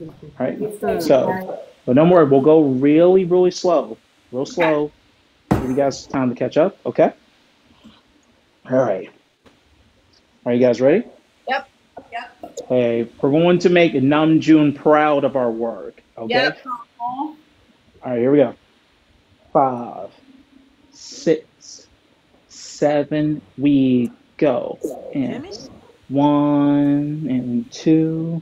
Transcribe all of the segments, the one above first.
All right. So, but don't worry, we'll go really, really slow. Real slow. Give you guys time to catch up, okay? All right. Are you guys ready? Yep. Yep. Okay, we're going to make Namjoon proud of our work, okay? Yep. All right, here we go. 5, 6, 7, we go. And 1 and 2,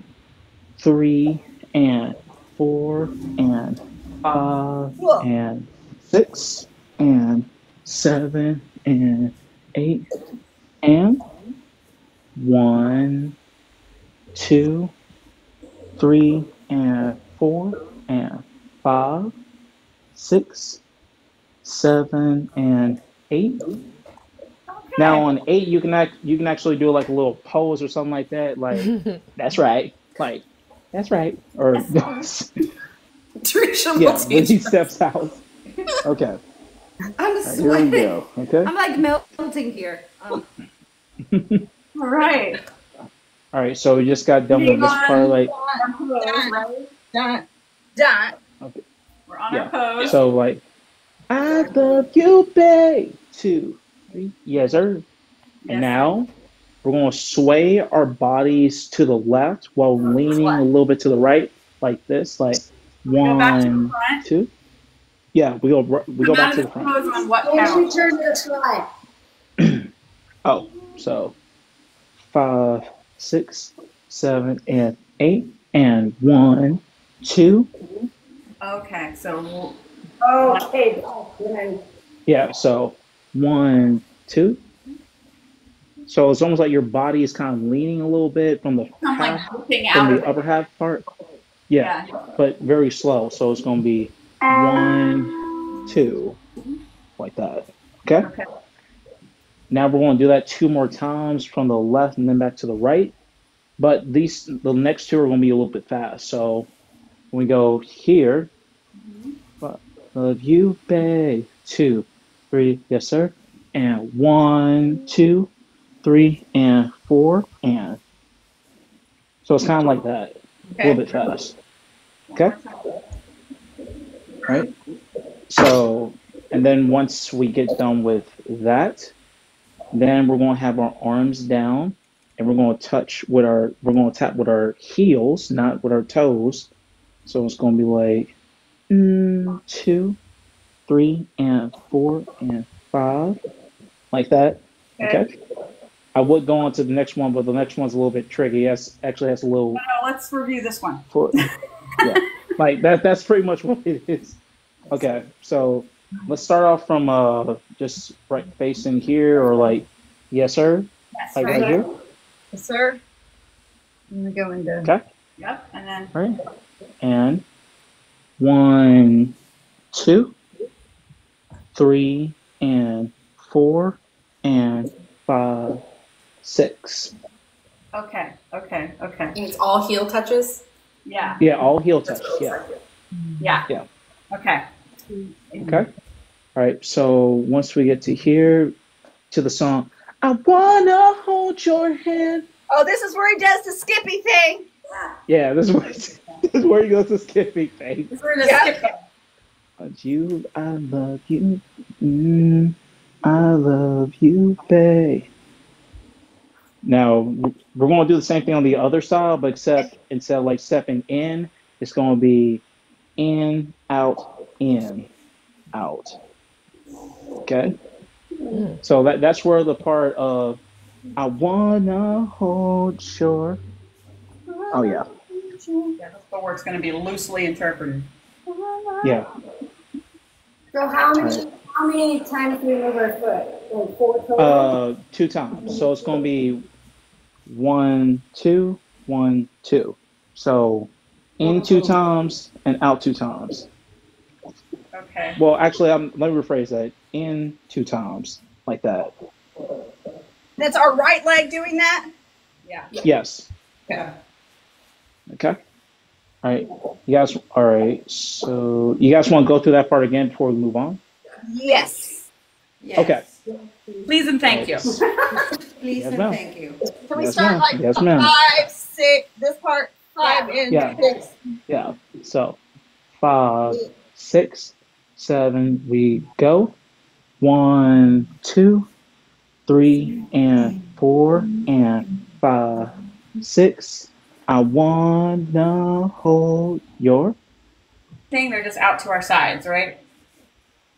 3 and 4 and 5 and 6 and 7 and 8 and 1, 2, 3 and 4 and 5, 6, 7 and 8. Okay. Now on 8, you can actually do like a little pose or something like that. Like that's right. Like that's right. Or Trisha yeah, when he steps out. Okay. I'm sweating. Here we go. Okay. I'm like melting here. All right. All right. So we just got done with this part. Like done. Okay. We're on our pose. So like, I love you, babe. 2, 3. Yes, sir. And now we're going to sway our bodies to the left while leaning a little bit to the right, like this. Like 1, 2. Yeah, we go back to the front. On what count? Turn to the side. Oh, so 5, 6, 7, and 8, and 1, 2. Okay, so yeah, so 1, 2. So it's almost like your body is kind of leaning a little bit from the upper half part. Yeah, but very slow. So it's going to be 1, 2, like that. Okay? Now we're going to do that 2 more times from the left and then back to the right. But the next 2 are going to be a little bit fast. So when we go here, love you, babe. 2, 3, yes, sir. And 1, 2, 3, and 4, and so it's kind of like that, a little bit fast. Okay. Right. So, and then once we get done with that, then we're going to have our arms down, and we're going to tap with our heels, not with our toes. So it's going to be like 2, 3, and 4, and 5, like that. Okay. I would go on to the next one, but the next one's a little bit tricky. Actually has a little. No, let's review this one. Yeah, like that. That's pretty much what it is. Okay, so let's start off from just right facing here, or like, yes, sir. Yes, like right here. Yes, sir. I'm gonna go into. Okay. Yep, and then. All right. And 1, 2, 3, and 4, and 5, 6. Okay. And it's all heel touches? Yeah. Yeah, all heel touches. Yeah. Yeah. Okay. Okay. All right. So once we get to here, to the song, I wanna hold your hand. Oh, this is where he does the Skippy thing. Yeah, this is where he goes to Skippy thing. This is where he does Skippy. I love you. I love you, babe. Now we're going to do the same thing on the other side, but instead of like stepping in, it's going to be in, out, in, out. Okay. So that's where the part of I wanna hold your. Oh yeah. Yeah, that's the word's going to be loosely interpreted. Yeah. So how many times do we move our foot? Like 4 total? 2 times. So it's going to be 1, 2, 1, 2. So in 2 times and out 2 times. Okay. Well, actually, let me rephrase that. In 2 times, like that. That's our right leg doing that? Yeah. Yes. Yeah. Okay. All right. You guys. All right. So you guys want to go through that part again before we move on? Yes. Okay. Please and thank you. Please Yes, and ma'am. thank you. Can we Yes, start ma'am. like Yes, ma'am. 5, 6, this part, 5 and Yeah. 6. Yeah. So 5, 6, 7, we go. 1, 2, 3, and 4, and 5, 6. I wanna hold your. Saying they're just out to our sides, right?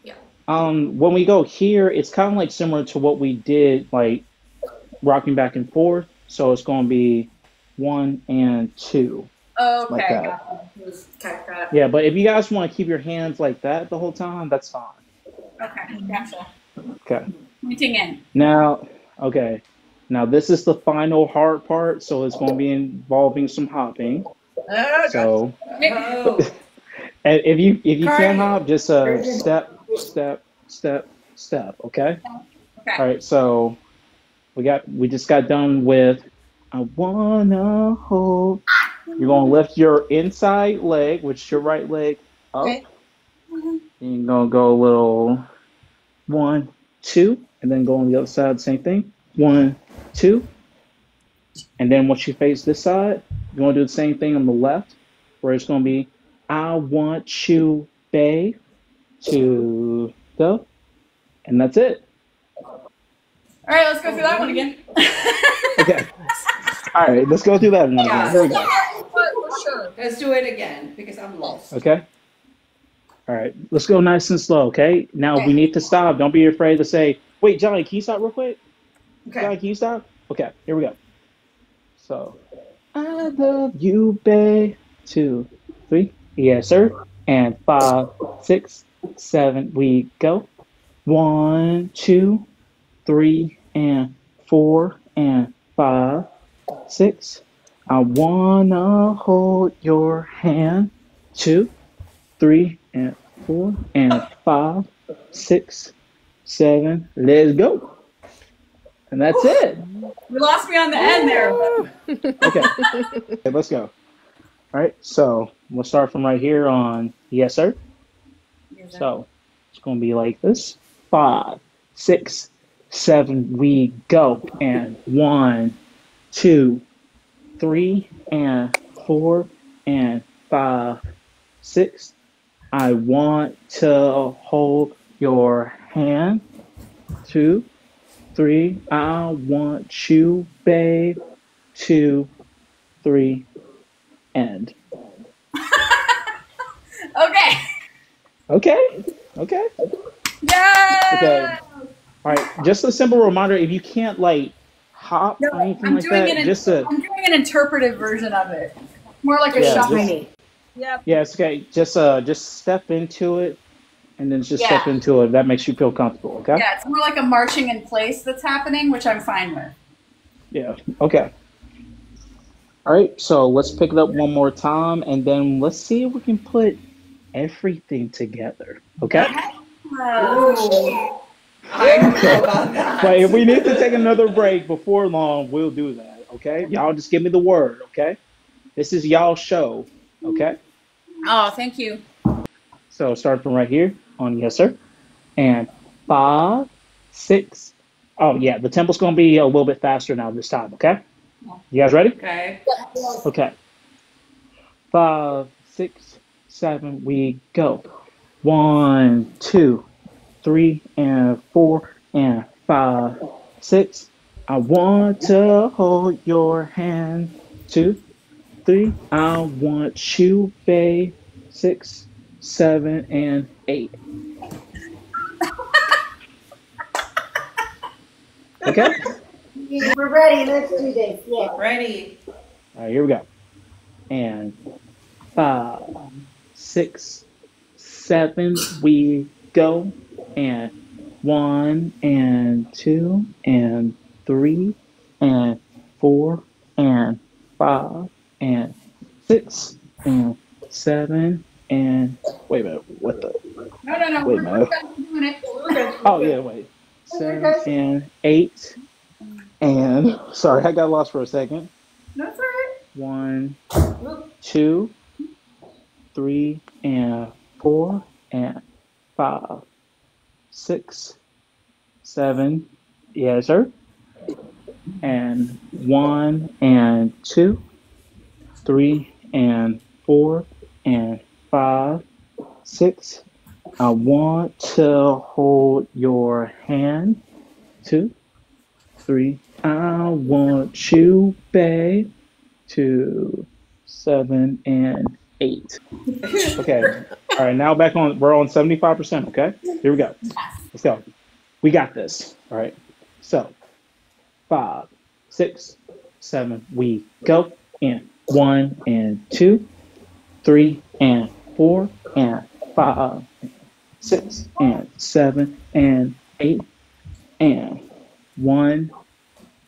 Yeah. When we go here, it's kind of like similar to what we did, like rocking back and forth. So it's going to be 1 and 2, like Okay. that. Yeah, but if you guys want to keep your hands like that the whole time, that's fine. Okay, gotcha. Okay. Pointing in. Now, okay. Now this is the final hard part, so it's going to be involving some hopping. So, and if you can't hop, just step, step, step, step. Okay. Okay. All right. So we just got done with. I wanna hold. You're gonna lift your inside leg, which is your right leg, up. Okay. And you're gonna go a little 1, 2, and then go on the other side, same thing. 1, 2. And then once you face this side, you want to do the same thing on the left, where it's going to be, I want you, babe, to go. And that's it. All right, let's go through that one again. Okay. All right, let's go through that one again. Here we go. Sure. Let's do it again because I'm lost. Okay. All right, let's go nice and slow, okay? Now we need to stop. Don't be afraid to say, wait, Johnny, can you stop real quick? Okay. Johnny, can you stop? Okay, here we go. So, I love you, babe. 2, 3, yes, sir. And 5, 6, 7, we go. 1, 2, 3, and 4, and 5, 6. I wanna hold your hand. 2, 3, and 4, and 5, 6, 7. Let's go. And that's it. You lost me on the end there. Okay. Okay, let's go. All right, so we'll start from right here on yes, sir. Yes, sir. So it's going to be like this. 5, 6, 7, we go. And 1, 2, 3, and 4, and 5, 6. I want to hold your hand. 2, 3. I want you, babe. 2, 3, end. Okay. Okay. Okay. Yeah. Okay. All right. Just a simple reminder: if you can't like hop or anything I'm like doing that, I'm doing an interpretive version of it. More like a shuffle. Yep. Yeah, it's okay. Just step into it, and then just step into it. That makes you feel comfortable. Okay. Yeah, it's more like a marching in place that's happening, which I'm fine with. Yeah. Okay. All right. So let's pick it up one more time, and then let's see if we can put everything together. Okay. I don't know about that. But if we need to take another break before long, we'll do that. Okay. Y'all just give me the word. Okay. This is y'all's show. Okay. Oh, thank you. So start from right here on yes, sir. And 5, 6. Oh, yeah. The tempo's going to be a little bit faster now this time. Okay. You guys ready? Okay. Okay. 5, 6, 7, we go. 1, 2, 3, and 4, and 5, 6. I want to hold your hand. 2, 3. I want you, babe. 6, 7, and 8. Okay. We're ready. Let's do this. Yeah. Ready. All right, here we go. And 5, 6, 7, we go. And 1, and 2, and 3, and 4, and 5, and 6, and 7, and wait a minute. What the? No. Wait a minute. We're doing it. Oh yeah, wait. 7 and 8. And sorry, I got lost for a second. That's all right. 1, 2, 3, and 4, and 5, 6, 7. Yes, sir. And 1, and 2, 3, and 4 and 5, 6. I want to hold your hand. 2, 3. I want you, babe. 2, 7, and 8. Okay. All right. Now back on. We're on 75%. Okay. Here we go. Let's go. We got this. All right. So 5, 6, 7. We go. And 1 and 2, 3 and 4 and 5, 6 and 7 and 8 and 1,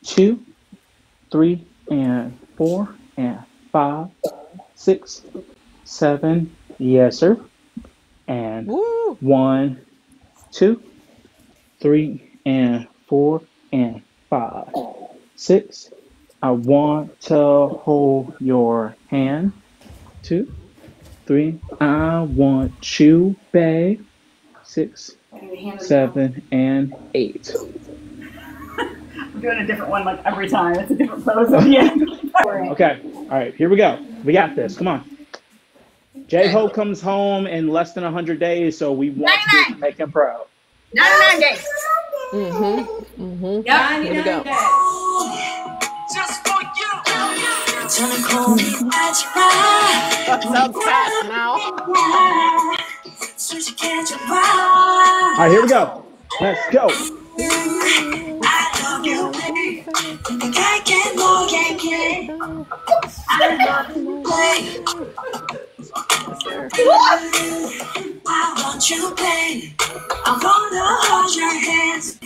2, 3 and 4 and 5, 6, 7. Yes, sir. And 1, 2, 3 and 4 and 5, 6. I want to hold your hand. 2, 3. I want you, babe. 6, 7, and 8. I'm doing a different one like every time. It's a different pose at the end. Okay. All right. Here we go. We got this. Come on. J-Ho comes home in less than 100 days, so we want to make him proud. 99 days. Yep. Here we go. Just for you. Sounds fast now. All right, here we go. Let's go. I want you, babe. I wanna hold your hands.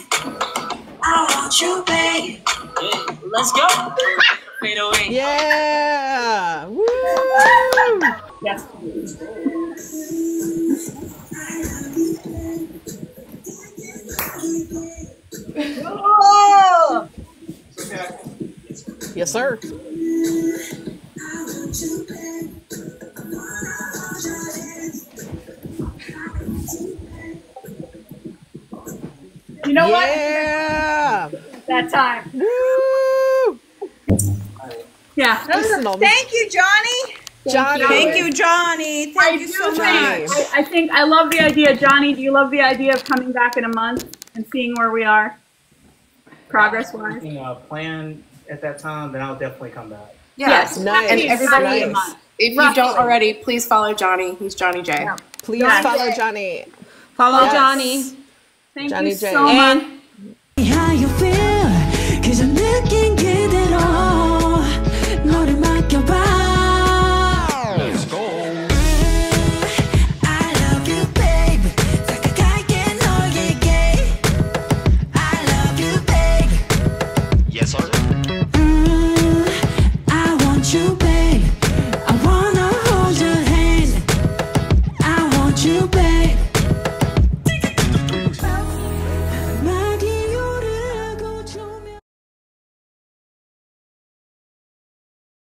I want you, babe. Let's go. Fade away. Yeah. Woo. Yes. Oh! Yes, sir. You know what? Yeah. That time. Woo. Yeah. Thank you, Johnny. Johnny. Thank you, Johnny. Thank you so much. I think I love the idea. Johnny, do you love the idea of coming back in a month and seeing where we are? Progress-wise. Plan at that time, then I'll definitely come back. Yes. Nice. And everybody, Nice. if you don't already, please follow Johnny. He's Johnny J. Yeah. Please follow Johnny. Follow Yes. Johnny. Thank Johnny you J. so much. How you feel? 'Cause I'm looking 그대로 너를 맡겨봐. Let's go. I love you, babe. 다가갈게 너에게. I love you, babe. Yes, sir. I want you, babe.